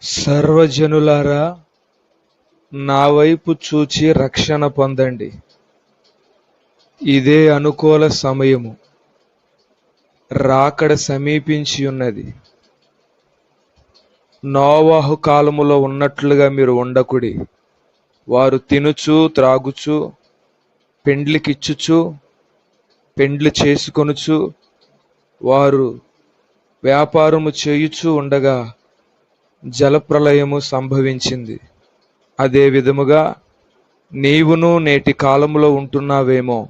సర్వజనులారా, నా వైపు చూచి రక్షణ పొందండి. ఇదే అనుకూల సమయము, రాకడ సమీపించి ఉన్నది. నోవాహు కాలములో ఉన్నట్లుగా మీరు ఉండకుడి. వారు తినుచు త్రాగుచు పెండ్లికిచ్చుచు పెండ్లి చేసుకొనుచు వారు వ్యాపారము చేయుచు ఉండగా జలప్రళయము సంభవించింది. అదే విధముగా నీవును నేటి కాలములో ఉంటున్నావేమో.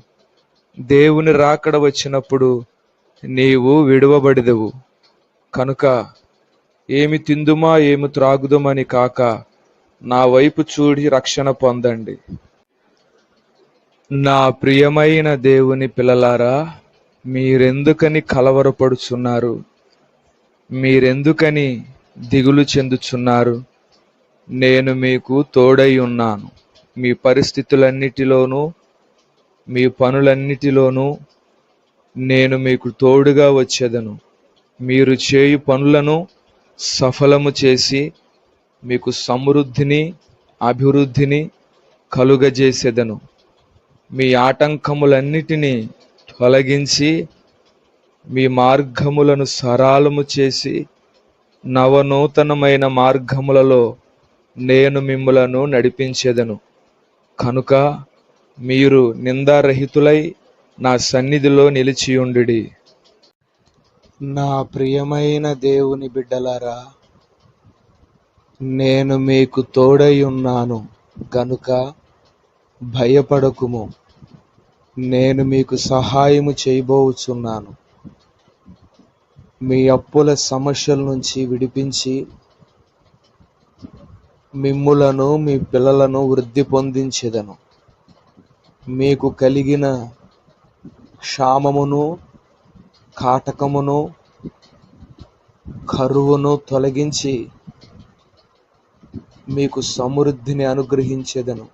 దేవుని రాకడ వచ్చినప్పుడు నీవు విడువబడిదవు కనుక ఏమి తిందుమా ఏమి త్రాగుదమని కాక నా వైపు చూడి రక్షణ పొందండి. నా ప్రియమైన దేవుని పిల్లలారా, మీరెందుకని కలవరపడుచున్నారు? మీరెందుకని దిగులు చెందుచున్నారు? నేను మీకు తోడై ఉన్నాను. మీ పరిస్థితులన్నిటిలోనూ మీ పనులన్నిటిలోనూ నేను మీకు తోడుగా వచ్చేదను. మీరు చేయు పనులను సఫలము చేసి మీకు సమృద్ధిని అభివృద్ధిని కలుగజేసేదను. మీ ఆటంకములన్నిటినీ తొలగించి మీ మార్గములను సరళము చేసి నవనూతనమైన మార్గములలో నేను మిమ్ములను నడిపించేదను. కనుక మీరు నిందారహితులై నా సన్నిధిలో నిలిచియుండుడి. నా ప్రియమైన దేవుని బిడ్డలారా, నేను మీకు తోడై ఉన్నాను గనుక భయపడకుము. నేను మీకు సహాయము చేయబోచున్నాను. మీ అప్పుల సమస్యల నుంచి విడిపించి మిమ్ములను మీ పిల్లలను వృద్ధి పొందించెదను. మీకు కలిగిన క్షామమును కాటకమును కరువును తొలగించి మీకు సమృద్ధిని అనుగ్రహించెదను.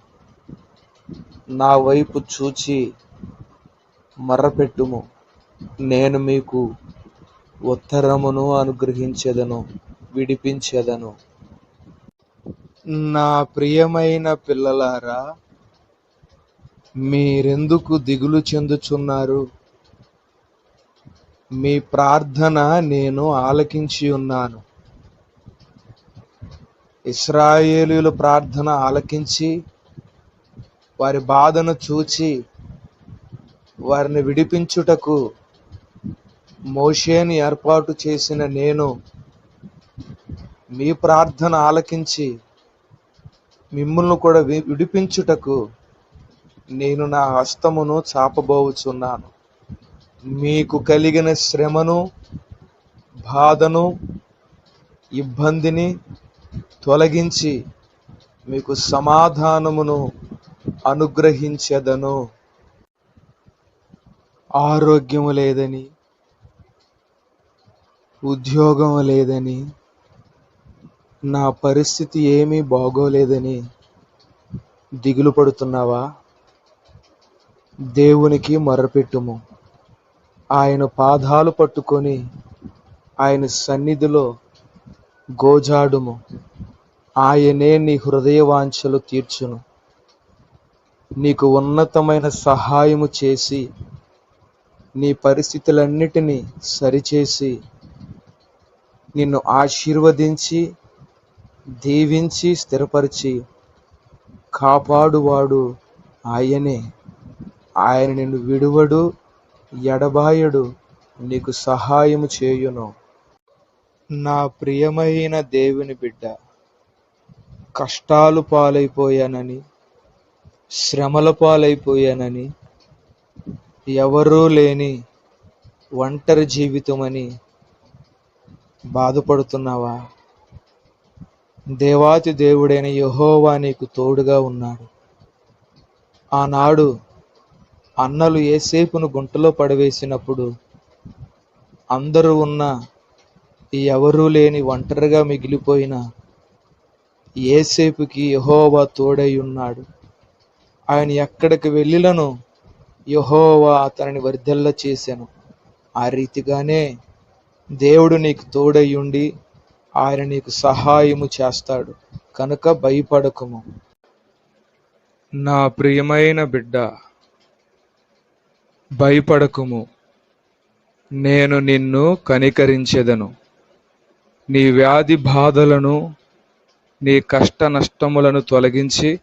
నా వైపు చూచి మర్రపెట్టుము, నేను మీకు ఉత్తరమును అనుగ్రహించెదను, విడిపించెదను. నా ప్రియమైన పిల్లలారా, మీరెందుకు దిగులు చెందుచున్నారు? మీ ప్రార్థన నేను ఆలకించి ఉన్నాను. ఇశ్రాయేలీయుల ప్రార్థన ఆలకించి వారి బాధను చూచి వారిని విడిపించుటకు మోషేని ఏర్పాటు చేసిన నేను మీ ప్రార్థన ఆలకించి మిమ్మల్ని కూడా విడిపించుటకు నేను నా హస్తమును చాపబోచున్నాను. మీకు కలిగిన శ్రమను బాధను ఇబ్బందిని తొలగించి మీకు సమాధానమును అనుగ్రహించెదను. ఆరోగ్యము లేదని, ఉద్యోగం లేదని, నా పరిస్థితి ఏమీ బాగోలేదని దిగులు పడుతున్నావా? దేవునికి మొర్రపెట్టుము. ఆయన పాదాలు పట్టుకొని ఆయన సన్నిధిలో గోజాడుము. ఆయనే నీ హృదయ వాంఛలు తీర్చును. నీకు ఉన్నతమైన సహాయము చేసి నీ పరిస్థితులన్నిటినీ సరిచేసి నిన్ను ఆశీర్వదించి దీవించి స్థిరపరిచి కాపాడువాడు ఆయనే. ఆయన నిన్ను విడువడు, ఎడబాయడు, నీకు సహాయము చేయును. నా ప్రియమైన దేవుని బిడ్డ, కష్టాలు పాలైపోయానని, శ్రమల పాలైపోయానని, ఎవరూ లేని ఒంటరి జీవితమని బాధపడుతున్నావా? దేవాతి దేవుడైన యెహోవా నీకు తోడుగా ఉన్నాడు. ఆనాడు అన్నలు యోసేపును గుంటలో పడవేసినప్పుడు అందరూ ఉన్న ఎవరూ లేని ఒంటరిగా మిగిలిపోయిన యోసేపుకి యెహోవా తోడై ఉన్నాడు. ఆయన ఎక్కడికి వెళ్ళినను యెహోవా అతనిని వర్ధిల్ల చేసెను. ఆ రీతిగానే దేవుడు నీకు తోడై ఉండి ఆయన నీకు సహాయము చేస్తాడు కనుక భయపడకుము. నా ప్రియమైన బిడ్డ, భయపడకుము, నేను నిన్ను కనికరించెదను. నీ వ్యాధి బాధలను, నీ కష్ట నష్టములను తొలగించి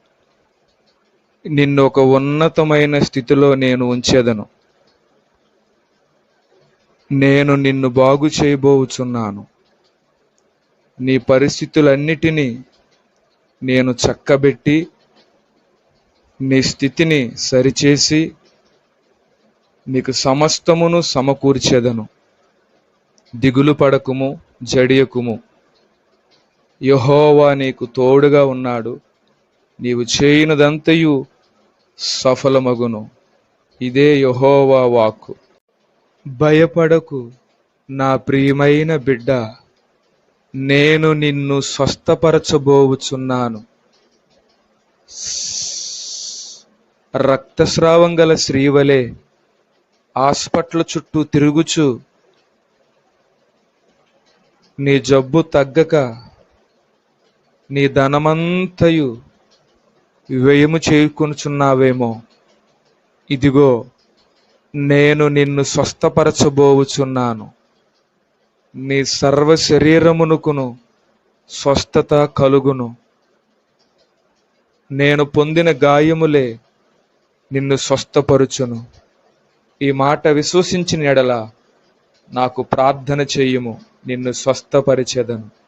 నిన్ను ఒక ఉన్నతమైన స్థితిలో నేను ఉంచెదను. నేను నిన్ను బాగు చేయబోచున్నాను. నీ పరిస్థితులన్నిటినీ నేను చక్కబెట్టి నీ స్థితిని సరిచేసి నీకు సమస్తమును సమకూర్చెదను. దిగులు పడకుము, జడియకుము. యెహోవా నీకు తోడుగా ఉన్నాడు. నీవు చేయునదంతయు సఫలమగును. ఇదే యెహోవా వాక్కు. భయపడకు నా ప్రియమైన బిడ్డ, నేను నిన్ను స్వస్థపరచబోచున్నాను. రక్తస్రావం గల స్త్రీవలే హాస్పిటల్ చుట్టూ తిరుగుచు నీ జబ్బు తగ్గక నీ ధనమంతయు వ్యయము చేయుకొనుచున్నావేమో. ఇదిగో, నేను నిన్ను స్వస్థపరచబోచున్నాను. నీ సర్వ శరీరమునకును స్వస్థత కలుగును. నేను పొందిన గాయములే నిన్ను స్వస్థపరుచును. ఈ మాట విశ్వసించిన ఎడల నాకు ప్రార్థన చేయుము, నిన్ను స్వస్థపరిచెదను.